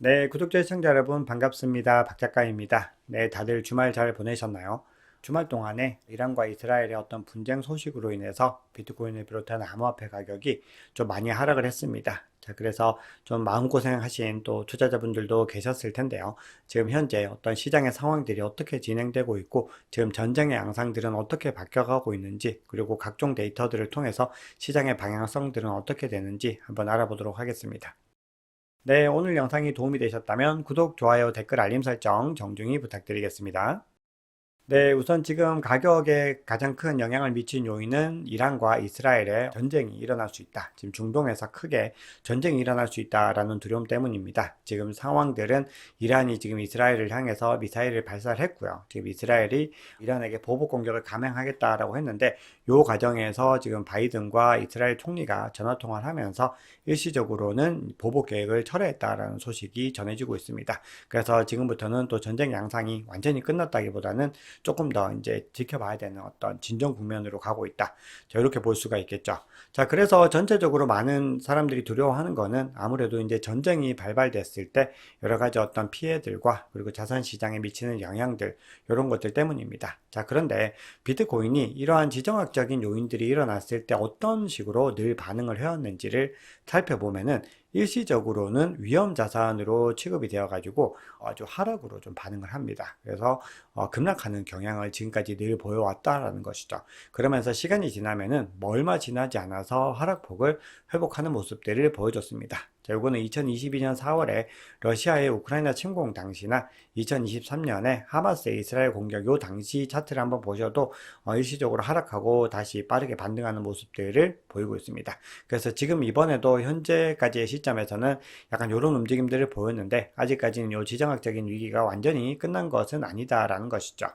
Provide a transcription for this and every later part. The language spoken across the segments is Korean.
네, 구독자 시청자 여러분 반갑습니다. 박 작가입니다. 네, 다들 주말 잘 보내셨나요? 주말 동안에 이란과 이스라엘의 어떤 분쟁 소식으로 인해서 비트코인을 비롯한 암호화폐 가격이 좀 많이 하락을 했습니다. 자, 그래서 좀 마음고생 하신 또 투자자분들도 계셨을 텐데요. 지금 현재 어떤 시장의 상황들이 어떻게 진행되고 있고, 지금 전쟁의 양상들은 어떻게 바뀌어가고 있는지, 그리고 각종 데이터들을 통해서 시장의 방향성들은 어떻게 되는지 한번 알아보도록 하겠습니다. 네, 오늘 영상이 도움이 되셨다면 구독, 좋아요, 댓글, 알림 설정 정중히 부탁드리겠습니다. 네, 우선 지금 가격에 가장 큰 영향을 미친 요인은 이란과 이스라엘의 전쟁이 일어날 수 있다. 지금 중동에서 크게 전쟁이 일어날 수 있다라는 두려움 때문입니다. 지금 상황들은 이란이 지금 이스라엘을 향해서 미사일을 발사를 했고요. 지금 이스라엘이 이란에게 보복 공격을 감행하겠다라고 했는데 요 과정에서 지금 바이든과 이스라엘 총리가 전화 통화를 하면서 일시적으로는 보복 계획을 철회했다라는 소식이 전해지고 있습니다. 그래서 지금부터는 또 전쟁 양상이 완전히 끝났다기보다는 조금 더 이제 지켜봐야 되는 어떤 진정 국면으로 가고 있다. 자, 이렇게 볼 수가 있겠죠. 자, 그래서 전체적으로 많은 사람들이 두려워하는 거는 아무래도 이제 전쟁이 발발됐을 때 여러 가지 어떤 피해들과 그리고 자산 시장에 미치는 영향들, 이런 것들 때문입니다. 자, 그런데 비트코인이 이러한 지정학적인 요인들이 일어났을 때 어떤 식으로 늘 반응을 해왔는지를 살펴보면은 일시적으로는 위험 자산으로 취급이 되어 가지고 아주 하락으로 좀 반응을 합니다. 그래서 급락하는 경향을 지금까지 늘 보여왔다라는 것이죠. 그러면서 시간이 지나면은 뭐 얼마 지나지 않아서 하락폭을 회복하는 모습들을 보여줬습니다. 자, 요거는 2022년 4월에 러시아의 우크라이나 침공 당시나 2023년에 하마스의 이스라엘 공격 요 당시 차트를 한번 보셔도 일시적으로 하락하고 다시 빠르게 반등하는 모습들을 보이고 있습니다. 그래서 지금 이번에도 현재까지의 시점에서는 약간 이런 움직임들을 보였는데 아직까지는 요 지정학적인 위기가 완전히 끝난 것은 아니다라는 것이죠.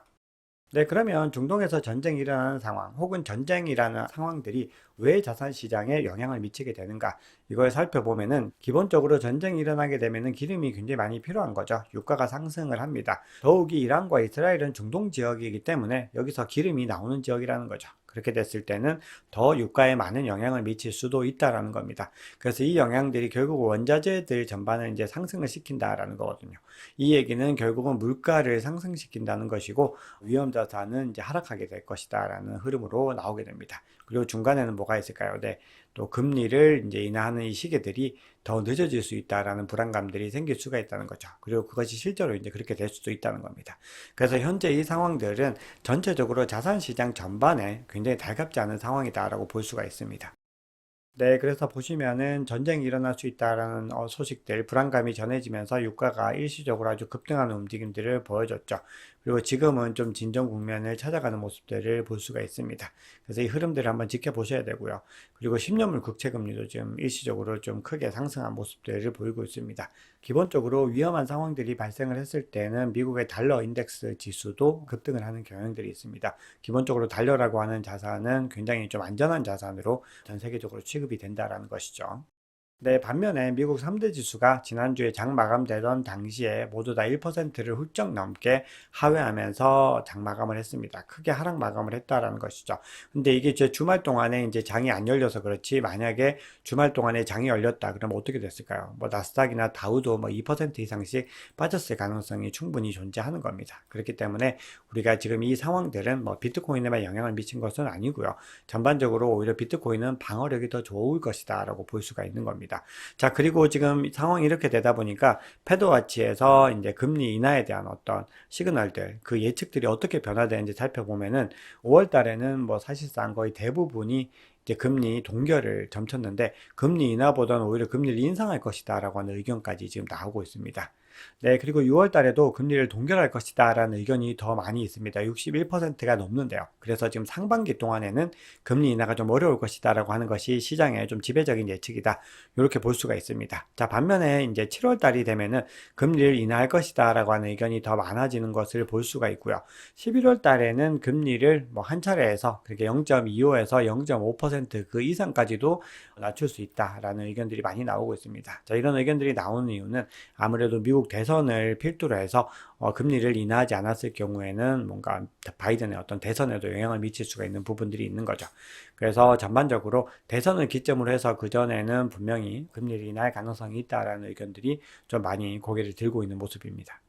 네, 그러면 중동에서 전쟁이 일어나는 상황 혹은 전쟁이라는 상황들이 왜 자산 시장에 영향을 미치게 되는가? 이걸 살펴보면은 기본적으로 전쟁이 일어나게 되면은 기름이 굉장히 많이 필요한 거죠. 유가가 상승을 합니다. 더욱이 이란과 이스라엘은 중동 지역이기 때문에 여기서 기름이 나오는 지역이라는 거죠. 그렇게 됐을 때는 더 유가에 많은 영향을 미칠 수도 있다라는 겁니다. 그래서 이 영향들이 결국 원자재들 전반을 이제 상승을 시킨다라는 거거든요. 이 얘기는 결국은 물가를 상승시킨다는 것이고 위험 자산은 이제 하락하게 될 것이다라는 흐름으로 나오게 됩니다. 그리고 중간에는 뭐가 있을까요? 네, 또 금리를 이제 인하하는 이 시기들이 더 늦어질 수 있다라는 불안감들이 생길 수가 있다는 거죠. 그리고 그것이 실제로 이제 그렇게 될 수도 있다는 겁니다. 그래서 현재 이 상황들은 전체적으로 자산 시장 전반에 굉장히 달갑지 않은 상황이다라고 볼 수가 있습니다. 네, 그래서 보시면은 전쟁이 일어날 수 있다라는 소식들, 불안감이 전해지면서 유가가 일시적으로 아주 급등하는 움직임들을 보여줬죠. 그리고 지금은 좀 진정 국면을 찾아가는 모습들을 볼 수가 있습니다. 그래서 이 흐름들을 한번 지켜보셔야 되고요. 그리고 10년물 국채 금리도 지금 일시적으로 좀 크게 상승한 모습들을 보이고 있습니다. 기본적으로 위험한 상황들이 발생을 했을 때는 미국의 달러 인덱스 지수도 급등을 하는 경향들이 있습니다. 기본적으로 달러라고 하는 자산은 굉장히 좀 안전한 자산으로 전 세계적으로 취급이 된다라는 것이죠. 네, 반면에 미국 3대 지수가 지난주에 장 마감되던 당시에 모두 다 1%를 훌쩍 넘게 하회하면서 장 마감을 했습니다. 크게 하락 마감을 했다라는 것이죠. 근데 이게 제 주말 동안에 이제 장이 안 열려서 그렇지, 만약에 주말 동안에 장이 열렸다 그러면 어떻게 됐을까요? 뭐 나스닥이나 다우도 뭐 2% 이상씩 빠졌을 가능성이 충분히 존재하는 겁니다. 그렇기 때문에 우리가 지금 이 상황들은 뭐 비트코인에만 영향을 미친 것은 아니고요. 전반적으로 오히려 비트코인은 방어력이 더 좋을 것이다라고 볼 수가 있는 겁니다. 자, 그리고 지금 상황이 이렇게 되다 보니까 패드와치에서 이제 금리 인하에 대한 어떤 시그널들, 그 예측들이 어떻게 변화되는지 살펴보면은 5월 달에는 뭐 사실상 거의 대부분이 이제 금리 동결을 점쳤는데 금리 인하보다는 오히려 금리를 인상할 것이다라고 하는 의견까지 지금 나오고 있습니다. 네, 그리고 6월 달에도 금리를 동결할 것이다라는 의견이 더 많이 있습니다. 61%가 넘는데요. 그래서 지금 상반기 동안에는 금리 인하가 좀 어려울 것이다라고 하는 것이 시장의 좀 지배적인 예측이다. 이렇게 볼 수가 있습니다. 자, 반면에 이제 7월 달이 되면은 금리를 인하할 것이다라고 하는 의견이 더 많아지는 것을 볼 수가 있고요. 11월 달에는 금리를 뭐 한 차례에서 그렇게 0.25에서 0.5%그 이상까지도 낮출 수 있다라는 의견들이 많이 나오고 있습니다. 자, 이런 의견들이 나오는 이유는 아무래도 미국 미국 대선을 필두로 해서 금리를 인하하지 않았을 경우에는 뭔가 바이든의 어떤 대선에도 영향을 미칠 수가 있는 부분들이 있는 거죠. 그래서 전반적으로 대선을 기점으로 해서 그전에는 분명히 금리를 인하할 가능성이 있다라는 의견들이 좀 많이 고개를 들고 있는 모습입니다.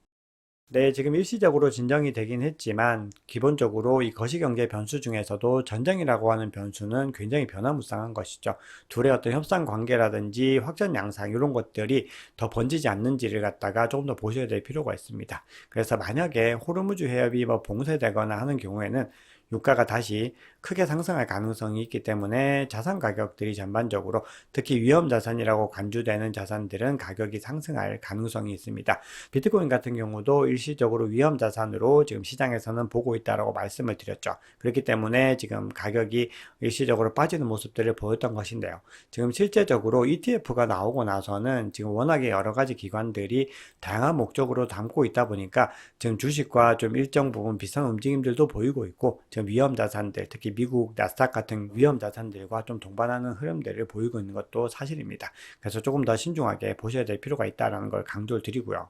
네, 지금 일시적으로 진정이 되긴 했지만 기본적으로 이 거시경제 변수 중에서도 전쟁이라고 하는 변수는 굉장히 변화무쌍한 것이죠. 둘의 어떤 협상 관계라든지 확전 양상 이런 것들이 더 번지지 않는지를 갖다가 조금 더 보셔야 될 필요가 있습니다. 그래서 만약에 호르무즈 해협이 뭐 봉쇄되거나 하는 경우에는 유가가 다시 크게 상승할 가능성이 있기 때문에 자산 가격들이 전반적으로 특히 위험 자산이라고 간주되는 자산들은 가격이 상승할 가능성이 있습니다. 비트코인 같은 경우도 일시적으로 위험 자산으로 지금 시장에서는 보고 있다라고 말씀을 드렸죠. 그렇기 때문에 지금 가격이 일시적으로 빠지는 모습들을 보였던 것인데요. 지금 실제적으로 ETF가 나오고 나서는 지금 워낙에 여러 가지 기관들이 다양한 목적으로 담고 있다 보니까 지금 주식과 좀 일정 부분 비슷한 움직임들도 보이고 있고 지금 위험 자산들, 특히 미국 나스닥 같은 위험 자산들과 좀 동반하는 흐름들을 보이고 있는 것도 사실입니다. 그래서 조금 더 신중하게 보셔야 될 필요가 있다는 걸 강조를 드리고요.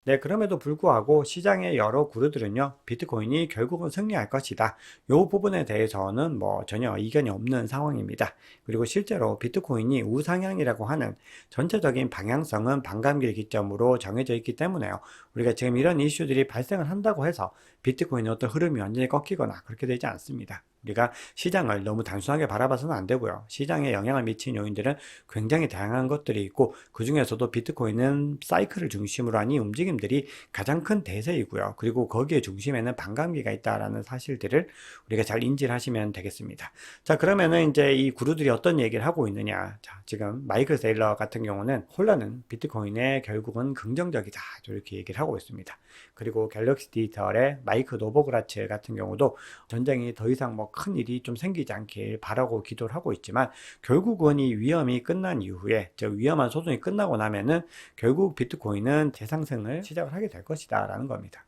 네, 그럼에도 불구하고 시장의 여러 구루들은요, 비트코인이 결국은 승리할 것이다. 이 부분에 대해서는 뭐 전혀 이견이 없는 상황입니다. 그리고 실제로 비트코인이 우상향이라고 하는 전체적인 방향성은 반감기를 기점으로 정해져 있기 때문에요. 우리가 지금 이런 이슈들이 발생을 한다고 해서 비트코인의 어떤 흐름이 완전히 꺾이거나 그렇게 되지 않습니다. 우리가 시장을 너무 단순하게 바라봐서는 안 되고요. 시장에 영향을 미친 요인들은 굉장히 다양한 것들이 있고 그 중에서도 비트코인은 사이클을 중심으로 한 이 움직임들이 가장 큰 대세이고요. 그리고 거기에 중심에는 반감기가 있다라는 사실들을 우리가 잘 인지를 하시면 되겠습니다. 자, 그러면은 이제 이 구루들이 어떤 얘기를 하고 있느냐. 자, 지금 마이클 세일러 같은 경우는 혼란은 비트코인의 결국은 긍정적이다. 이렇게 얘기를 하고 있습니다. 그리고 갤럭시 디지털의 마이크 노보그라츠 같은 경우도 전쟁이 더 이상 뭐 큰 일이 좀 생기지 않길 바라고 기도를 하고 있지만 결국은 이 위험이 끝난 이후에 즉 위험한 소송이 끝나고 나면은 결국 비트코인은 재상승을 시작을 하게 될 것이다 라는 겁니다.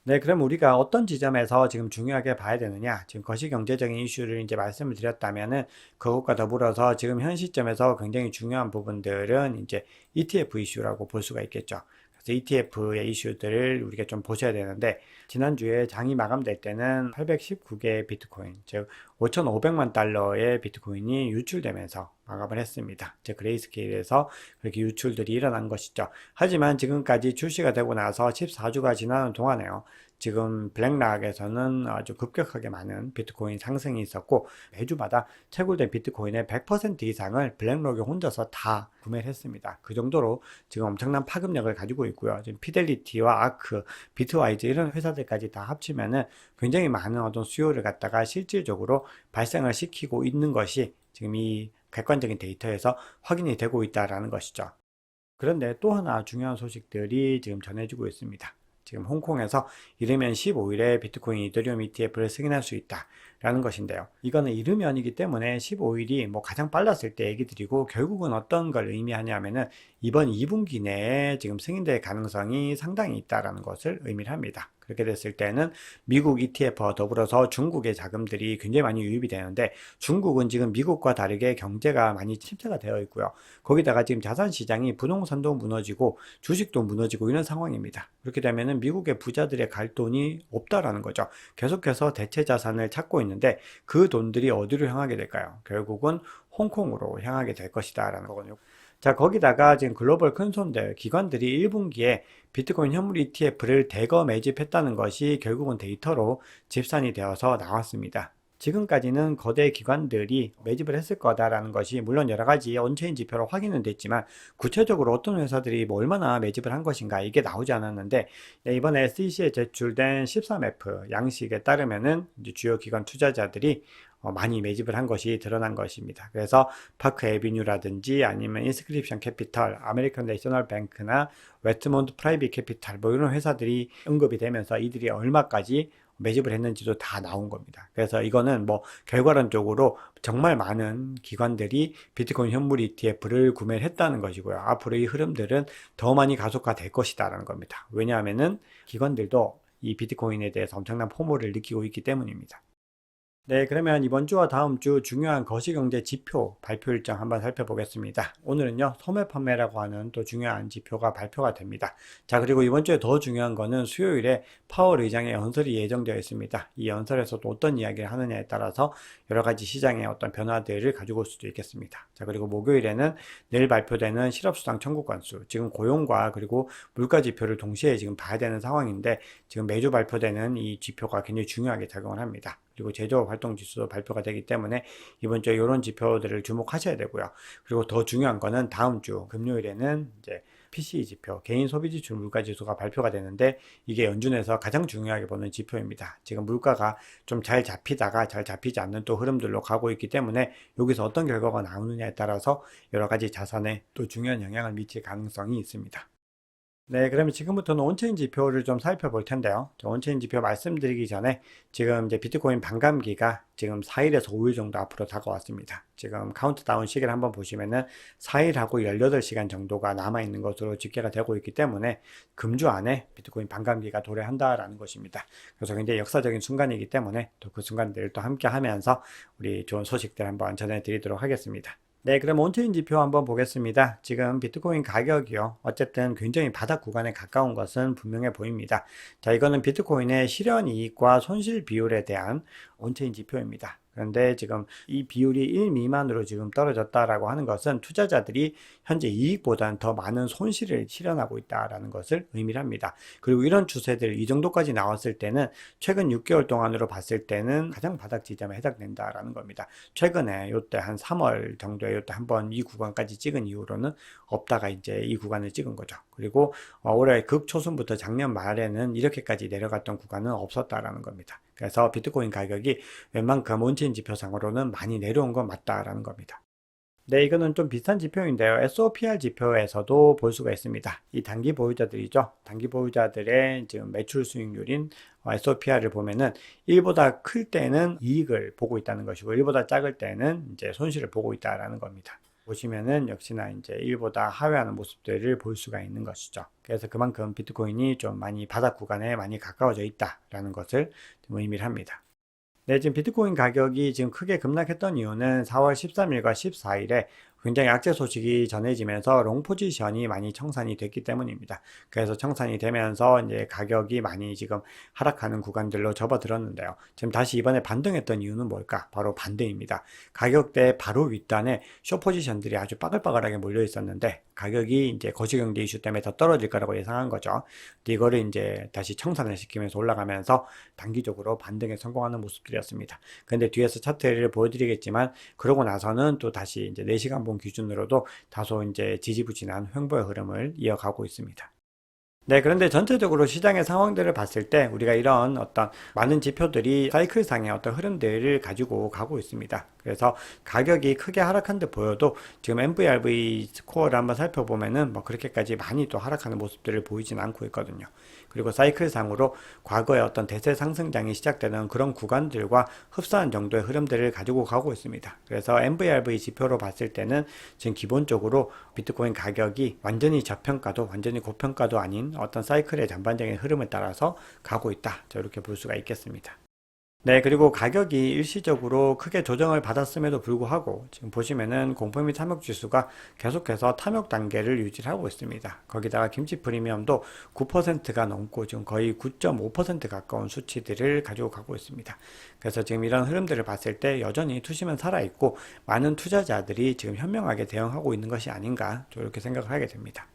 네, 그럼 우리가 어떤 지점에서 지금 중요하게 봐야 되느냐? 지금 거시경제적인 이슈를 이제 말씀을 드렸다면은 그것과 더불어서 지금 현 시점에서 굉장히 중요한 부분들은 이제 ETF 이슈라고 볼 수가 있겠죠. 그래서 ETF의 이슈들을 우리가 좀 보셔야 되는데 지난주에 장이 마감될 때는 819개의 비트코인, 즉 5,500만 달러의 비트코인이 유출되면서 마감을 했습니다. 즉 그레이스케일에서 그렇게 유출들이 일어난 것이죠. 하지만 지금까지 출시가 되고 나서 14주가 지나는 동안에요. 지금 블랙락에서는 아주 급격하게 많은 비트코인 상승이 있었고 매주마다 채굴된 비트코인의 100% 이상을 블랙록이 혼자서 다 구매를 했습니다. 그 정도로 지금 엄청난 파급력을 가지고 있고요. 지금 피델리티와 아크, 비트와이즈 이런 회사들까지 다 합치면은 굉장히 많은 어떤 수요를 갖다가 실질적으로 발생을 시키고 있는 것이 지금 이 객관적인 데이터에서 확인이 되고 있다라는 것이죠. 그런데 또 하나 중요한 소식들이 지금 전해지고 있습니다. 지금 홍콩에서 이르면 15일에 비트코인 이더리움 ETF를 승인할 수 있다라는 것인데요. 이거는 이르면이기 때문에 15일이 뭐 가장 빨랐을 때 얘기 드리고 결국은 어떤 걸 의미하냐면은 이번 2분기 내에 지금 승인될 가능성이 상당히 있다라는 것을 의미를 합니다. 그렇게 됐을 때는 미국 ETF와 더불어서 중국의 자금들이 굉장히 많이 유입이 되는데 중국은 지금 미국과 다르게 경제가 많이 침체가 되어 있고요. 거기다가 지금 자산 시장이 부동산도 무너지고 주식도 무너지고 이런 상황입니다. 그렇게 되면은 미국의 부자들의 갈 돈이 없다라는 거죠. 계속해서 대체 자산을 찾고 있는데 그 돈들이 어디로 향하게 될까요? 결국은 홍콩으로 향하게 될 것이다라는 거거든요. 자, 거기다가 지금 글로벌 큰손들, 기관들이 1분기에 비트코인 현물 ETF를 대거 매집했다는 것이 결국은 데이터로 집산이 되어서 나왔습니다. 지금까지는 거대 기관들이 매집을 했을 거다라는 것이 물론 여러 가지 온체인 지표로 확인은 됐지만 구체적으로 어떤 회사들이 뭐 얼마나 매집을 한 것인가 이게 나오지 않았는데 이번에 SEC에 제출된 13F 양식에 따르면은 이제 주요 기관 투자자들이 많이 매집을 한 것이 드러난 것입니다. 그래서 파크 에비뉴라든지 아니면 인스크립션 캐피털, 아메리칸 내셔널 뱅크나 웨트몬트 프라이빗 캐피탈 뭐 이런 회사들이 언급이 되면서 이들이 얼마까지 매집을 했는지도 다 나온 겁니다. 그래서 이거는 뭐 결과론적으로 정말 많은 기관들이 비트코인 현물 ETF를 구매를 했다는 것이고요. 앞으로 이 흐름들은 더 많이 가속화될 것이다라는 겁니다. 왜냐하면은 기관들도 이 비트코인에 대해서 엄청난 포모를 느끼고 있기 때문입니다. 네, 그러면 이번 주와 다음 주 중요한 거시경제 지표 발표 일정 한번 살펴보겠습니다. 오늘은요, 소매 판매라고 하는 또 중요한 지표가 발표가 됩니다. 자, 그리고 이번 주에 더 중요한 거는 수요일에 파월 의장의 연설이 예정되어 있습니다. 이 연설에서 또 어떤 이야기를 하느냐에 따라서 여러 가지 시장의 어떤 변화들을 가지고 올 수도 있겠습니다. 자, 그리고 목요일에는 내일 발표되는 실업수당 청구 건수, 지금 고용과 그리고 물가 지표를 동시에 지금 봐야 되는 상황인데 지금 매주 발표되는 이 지표가 굉장히 중요하게 작용을 합니다. 그리고 제조업 활동 지수도 발표가 되기 때문에 이번 주에 이런 지표들을 주목하셔야 되고요. 그리고 더 중요한 거는 다음 주 금요일에는 이제 PCE 지표, 개인 소비 지출 물가 지수가 발표가 되는데 이게 연준에서 가장 중요하게 보는 지표입니다. 지금 물가가 좀 잘 잡히다가 잘 잡히지 않는 또 흐름들로 가고 있기 때문에 여기서 어떤 결과가 나오느냐에 따라서 여러 가지 자산에 또 중요한 영향을 미칠 가능성이 있습니다. 네, 그러면 지금부터는 온체인 지표를 좀 살펴볼 텐데요. 온체인 지표 말씀드리기 전에 지금 이제 비트코인 반감기가 지금 4일에서 5일 정도 앞으로 다가왔습니다. 지금 카운트다운 시계를 한번 보시면은 4일하고 18시간 정도가 남아있는 것으로 집계가 되고 있기 때문에 금주 안에 비트코인 반감기가 도래한다라는 것입니다. 그래서 굉장히 역사적인 순간이기 때문에 또 그 순간들을 또 함께 하면서 우리 좋은 소식들 한번 전해드리도록 하겠습니다. 네, 그럼 온체인 지표 한번 보겠습니다. 지금 비트코인 가격이요. 어쨌든 굉장히 바닥 구간에 가까운 것은 분명해 보입니다. 자, 이거는 비트코인의 실현 이익과 손실 비율에 대한 온체인 지표입니다. 그런데 지금 이 비율이 1 미만으로 지금 떨어졌다라고 하는 것은 투자자들이 현재 이익보다는 더 많은 손실을 실현하고 있다라는 것을 의미를 합니다. 그리고 이런 추세들 이 정도까지 나왔을 때는 최근 6개월 동안으로 봤을 때는 가장 바닥 지점에 해당된다라는 겁니다. 최근에 요때 한 3월 정도에 요때 한번 이 구간까지 찍은 이후로는 없다가 이제 이 구간을 찍은 거죠. 그리고 올해 극초순부터 작년 말에는 이렇게까지 내려갔던 구간은 없었다라는 겁니다. 그래서 비트코인 가격이 웬만큼 온체인 지표상으로는 많이 내려온 건 맞다라는 겁니다. 네, 이거는 좀 비슷한 지표인데요. SOPR 지표에서도 볼 수가 있습니다. 이 단기 보유자들이죠. 단기 보유자들의 지금 매출 수익률인 SOPR을 보면은 1보다 클 때는 이익을 보고 있다는 것이고 1보다 작을 때는 이제 손실을 보고 있다라는 겁니다. 보시면은 역시나 이제 1보다 하회하는 모습들을 볼 수가 있는 것이죠. 그래서 그만큼 비트코인이 좀 많이 바닥 구간에 많이 가까워져 있다라는 것을 좀 의미를 합니다. 네, 지금 비트코인 가격이 지금 크게 급락했던 이유는 4월 13일과 14일에 굉장히 악재 소식이 전해지면서 롱 포지션이 많이 청산이 됐기 때문입니다. 그래서 청산이 되면서 이제 가격이 많이 지금 하락하는 구간들로 접어들었는데요. 지금 다시 이번에 반등했던 이유는 뭘까? 바로 반대입니다. 가격대 바로 윗단에 숏 포지션들이 아주 빠글빠글하게 몰려 있었는데 가격이 이제 거시경제 이슈 때문에 더 떨어질 거라고 예상한 거죠. 이거를 이제 다시 청산을 시키면서 올라가면서 단기적으로 반등에 성공하는 모습들이었습니다. 근데 뒤에서 차트를 보여드리겠지만 그러고 나서는 또 다시 이제 4시간 본 기준으로도 다소 이제 지지부진한 횡보의 흐름을 이어가고 있습니다. 네, 그런데 전체적으로 시장의 상황들을 봤을 때 우리가 이런 어떤 많은 지표들이 사이클상의 어떤 흐름들을 가지고 가고 있습니다. 그래서 가격이 크게 하락한 듯 보여도 지금 MVRV 스코어를 한번 살펴보면은 뭐 그렇게까지 많이 또 하락하는 모습들을 보이진 않고 있거든요. 그리고 사이클상으로 과거의 어떤 대세 상승장이 시작되는 그런 구간들과 흡사한 정도의 흐름들을 가지고 가고 있습니다. 그래서 MVRV 지표로 봤을 때는 지금 기본적으로 비트코인 가격이 완전히 저평가도 완전히 고평가도 아닌 어떤 사이클의 전반적인 흐름을 따라서 가고 있다. 이렇게 볼 수가 있겠습니다. 네, 그리고 가격이 일시적으로 크게 조정을 받았음에도 불구하고 지금 보시면은 공포 및 탐욕 지수가 계속해서 탐욕 단계를 유지하고 있습니다. 거기다가 김치 프리미엄도 9%가 넘고 지금 거의 9.5% 가까운 수치들을 가지고 가고 있습니다. 그래서 지금 이런 흐름들을 봤을 때 여전히 투심은 살아있고 많은 투자자들이 지금 현명하게 대응하고 있는 것이 아닌가 이렇게 생각을 하게 됩니다.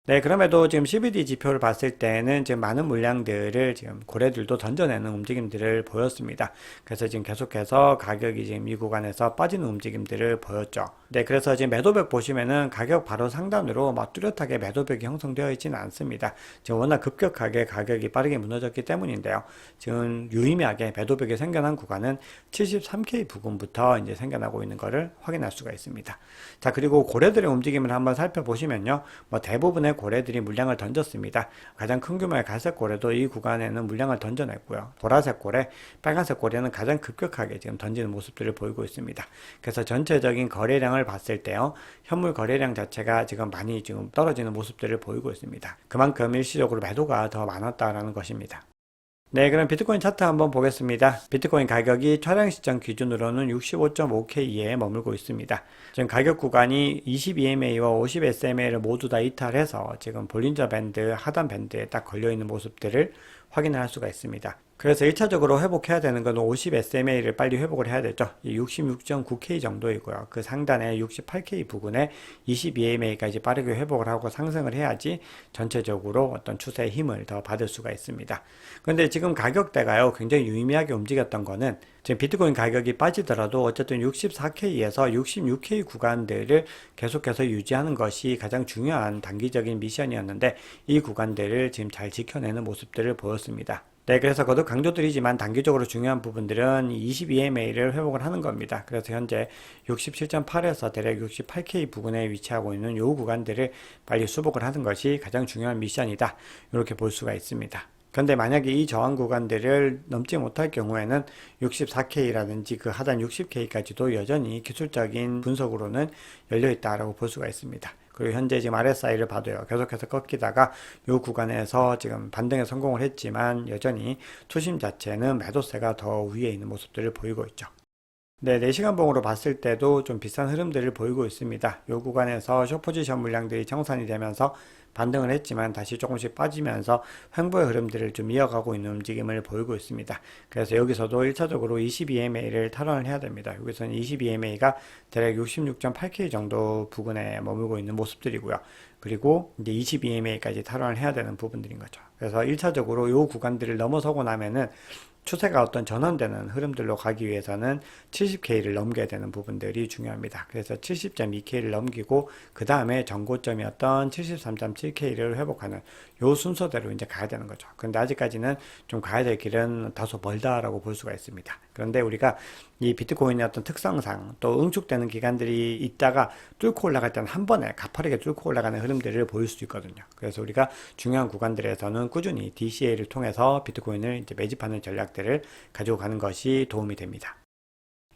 네, 그럼에도 지금 CBD 지표를 봤을 때는 지금 많은 물량들을 지금 고래들도 던져내는 움직임들을 보였습니다. 그래서 지금 계속해서 가격이 지금 이 구간에서 빠지는 움직임들을 보였죠. 네, 그래서 지금 매도벽 보시면은 가격 바로 상단으로 막 뚜렷하게 매도벽이 형성되어 있지는 않습니다. 지금 워낙 급격하게 가격이 빠르게 무너졌기 때문인데요. 지금 유의미하게 매도벽이 생겨난 구간은 73K 부근부터 이제 생겨나고 있는 것을 확인할 수가 있습니다. 자, 그리고 고래들의 움직임을 한번 살펴보시면요. 뭐 대부분의 고래들이 물량을 던졌습니다. 가장 큰 규모의 갈색 고래도 이 구간에는 물량을 던져냈고요. 보라색 고래, 빨간색 고래는 가장 급격하게 지금 던지는 모습들을 보이고 있습니다. 그래서 전체적인 거래량을 봤을 때요. 현물 거래량 자체가 지금 많이 지금 떨어지는 모습들을 보이고 있습니다. 그만큼 일시적으로 매도가 더 많았다라는 것입니다. 네, 그럼 비트코인 차트 한번 보겠습니다. 비트코인 가격이 촬영 시점 기준으로는 65.5K에 머물고 있습니다. 지금 가격 구간이 22MA와 50SMA를 모두 다 이탈해서 지금 볼린저 밴드, 하단 밴드에 딱 걸려있는 모습들을 확인할 수가 있습니다. 그래서 1차적으로 회복해야 되는 건 50SMA를 빨리 회복을 해야 되죠. 66.9K 정도이고요. 그 상단에 68K 부근에 22MA까지 빠르게 회복을 하고 상승을 해야지 전체적으로 어떤 추세의 힘을 더 받을 수가 있습니다. 그런데 지금 가격대가요, 굉장히 유의미하게 움직였던 거는 지금 비트코인 가격이 빠지더라도 어쨌든 64K에서 66K 구간들을 계속해서 유지하는 것이 가장 중요한 단기적인 미션이었는데 이 구간들을 지금 잘 지켜내는 모습들을 보였습니다. 네, 그래서 거듭 강조드리지만 단기적으로 중요한 부분들은 22MA를 회복을 하는 겁니다. 그래서 현재 67.8에서 대략 68K 부근에 위치하고 있는 이 구간들을 빨리 수복을 하는 것이 가장 중요한 미션이다. 이렇게 볼 수가 있습니다. 그런데 만약에 이 저항 구간들을 넘지 못할 경우에는 64K라든지 그 하단 60K까지도 여전히 기술적인 분석으로는 열려있다라고 볼 수가 있습니다. 그리고 현재 지금 RSI를 봐도요, 계속해서 꺾이다가 이 구간에서 지금 반등에 성공을 했지만 여전히 투심 자체는 매도세가 더 위에 있는 모습들을 보이고 있죠. 네, 4시간 봉으로 봤을 때도 좀 비슷한 흐름들을 보이고 있습니다. 이 구간에서 숏포지션 물량들이 청산이 되면서 반등을 했지만 다시 조금씩 빠지면서 횡보의 흐름들을 좀 이어가고 있는 움직임을 보이고 있습니다. 그래서 여기서도 1차적으로 22MA를 탈환을 해야 됩니다. 여기서는 22MA가 대략 66.8K 정도 부근에 머물고 있는 모습들이고요. 그리고 이제 22MA까지 탈환을 해야 되는 부분들인 거죠. 그래서 1차적으로 이 구간들을 넘어서고 나면은 추세가 어떤 전환되는 흐름들로 가기 위해서는 70K를 넘겨야 되는 부분들이 중요합니다. 그래서 70.2K를 넘기고 그 다음에 전고점이었던 73.7K를 회복하는 요 순서대로 이제 가야 되는 거죠. 그런데 아직까지는 좀 가야 될 길은 다소 멀다라고 볼 수가 있습니다. 그런데 우리가 이 비트코인의 어떤 특성상 또 응축되는 기간들이 있다가 뚫고 올라갈 때는 한 번에 가파르게 뚫고 올라가는 흐름들을 보일 수 있거든요. 그래서 우리가 중요한 구간들에서는 꾸준히 DCA를 통해서 비트코인을 이제 매집하는 전략들을 가지고 가는 것이 도움이 됩니다.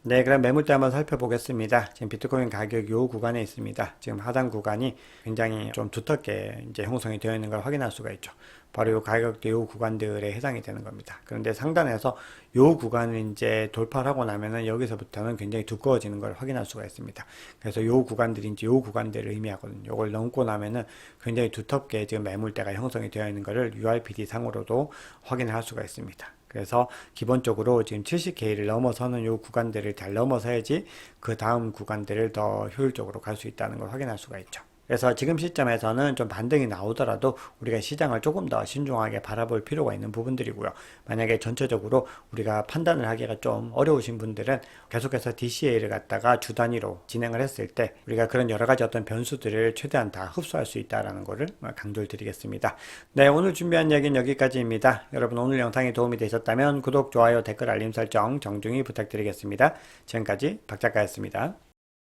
네, 그럼 매물대 한번 살펴보겠습니다. 지금 비트코인 가격이 요 구간에 있습니다. 지금 하단 구간이 굉장히 좀 두텁게 이제 형성이 되어 있는 걸 확인할 수가 있죠. 바로 요 가격대 요 구간들에 해당이 되는 겁니다. 그런데 상단에서 요 구간을 이제 돌파를 하고 나면은 여기서부터는 굉장히 두꺼워지는 걸 확인할 수가 있습니다. 그래서 요 구간들이 이제 요 구간들을 의미하거든요. 요걸 넘고 나면은 굉장히 두텁게 지금 매물대가 형성이 되어 있는 것을 URPD 상으로도 확인할 수가 있습니다. 그래서 기본적으로 지금 70K를 넘어서는 이 구간들을 잘 넘어서야지 그 다음 구간들을 더 효율적으로 갈 수 있다는 걸 확인할 수가 있죠. 그래서 지금 시점에서는 좀 반등이 나오더라도 우리가 시장을 조금 더 신중하게 바라볼 필요가 있는 부분들이고요. 만약에 전체적으로 우리가 판단을 하기가 좀 어려우신 분들은 계속해서 DCA를 갖다가 주 단위로 진행을 했을 때 우리가 그런 여러 가지 어떤 변수들을 최대한 다 흡수할 수 있다는 것을 강조를 드리겠습니다. 네, 오늘 준비한 이야기는 여기까지입니다. 여러분 오늘 영상이 도움이 되셨다면 구독, 좋아요, 댓글, 알림 설정 정중히 부탁드리겠습니다. 지금까지 박 작가였습니다.